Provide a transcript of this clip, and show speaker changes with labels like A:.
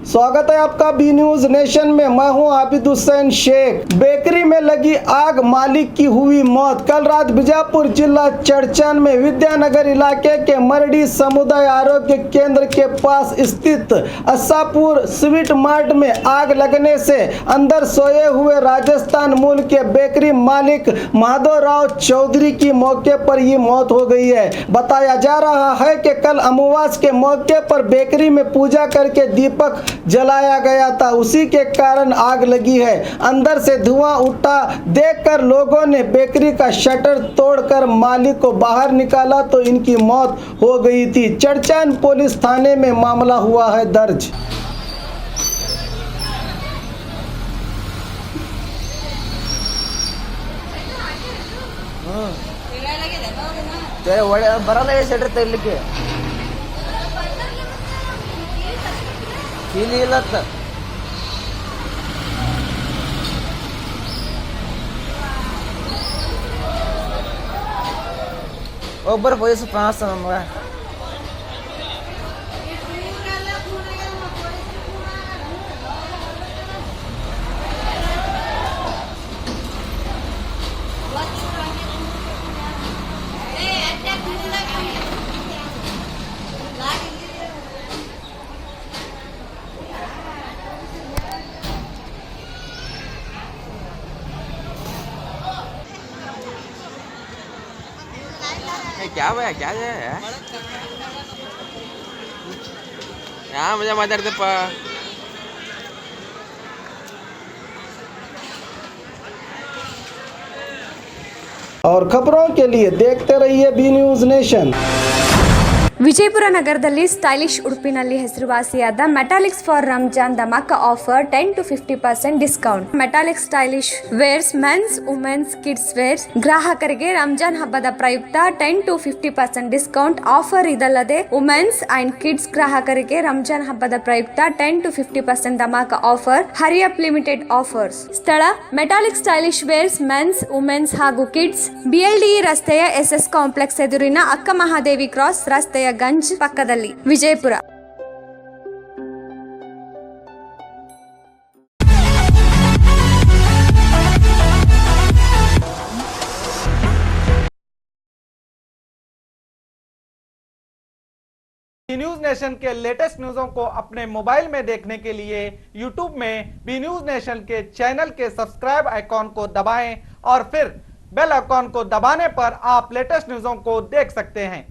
A: स्वागत है आपका बी न्यूज नेशन में। मैं हूं आबिद हुसैन शेख। बेकरी में लगी आग, मालिक की हुई मौत। कल रात बीजापुर जिला चड़चन में विद्यानगर इलाके के मरडी समुदाय आरोग्य केंद्र के पास स्थित अस्सापुर स्वीट मार्ट में आग लगने से अंदर सोए हुए राजस्थान मूल के बेकरी मालिक माधव राव चौधरी की मौके पर ही मौत हो गई है। बताया जा रहा है कि कल अमावस के मौके पर बेकरी में पूजा करके दीपक जलाया गया था, उसी के कारण आग लगी है। अंदर से धुआं उठा देखकर लोगों ने बेकरी का शटर तोड़कर मालिक को बाहर निकाला तो इनकी मौत हो गई थी। चड़चन पुलिस थाने में मामला हुआ है दर्ज।
B: ಬರಲ್ಲ ಶೆಟ್ರ್ ತೆಗಿಲಿಕ್ಕೆ ಕೀಲಿ ಇಲ್ಲತ್ತ ಒಬ್ಬರು ವಯಸ್ಸು ಕಾಣಿಸ್ತ ನಮ್ಗ क्या भैया क्या है यहाँ मजा माताಡ್ತಪ್ಪ।
A: और खबरों के लिए देखते रहिए बी न्यूज नेशन।
C: ವಿಜಯಪುರ ನಗರದಲ್ಲಿ ಸ್ಟೈಲಿಶ್ ಉಡುಪಿನಲ್ಲಿ ಹೆಸರುವಾಸಿಯಾದ ಮೆಟಾಲಿಕ್ಸ್ ಫಾರ್ ರಂಜಾನ್ ಧಮಾಕ offer 10 to 50% discount. Metallics stylish wears mens womens kids wears ಗ್ರಾಹಕರಿಗೆ ರಂಜಾನ್ ಹಬ್ಬದ ಪ್ರಯುಕ್ತ 10 to 50% ಡಿಸ್ಕೌಂಟ್ ಆಫರ್. ಇದಲ್ಲದೆ ವುಮೆನ್ಸ್ ಅಂಡ್ ಕಿಡ್ಸ್ ಗ್ರಾಹಕರಿಗೆ ರಂಜಾನ್ ಹಬ್ಬದ ಪ್ರಯುಕ್ತ 10 to 50% ಧಮಾಕ offer. Hurry up limited offers. ಸ್ಥಳ Metallics stylish wears mens womens ಹಾಗೂ ಕಿಡ್ಸ್, BLDE ರಸ್ತೆಯ SS ಕಾಂಪ್ಲೆಕ್ಸ್ ಎದುರಿನ ಅಕ್ಕ ಮಹಾದೇವಿ ಕ್ರಾಸ್ ರಸ್ತೆಯ ಗಂಜ್ ಪಕ್ಕದಲ್ಲಿ, ವಿಜಯಪುರ.
D: न्यूज नेशन के लेटेस्ट न्यूज़ों को अपने मोबाइल में देखने के लिए यूट्यूब में बी न्यूज नेशन के चैनल के सब्सक्राइब आइकॉन को दबाएं और फिर बेल आइकॉन को दबाने पर आप लेटेस्ट न्यूज़ों को देख सकते हैं।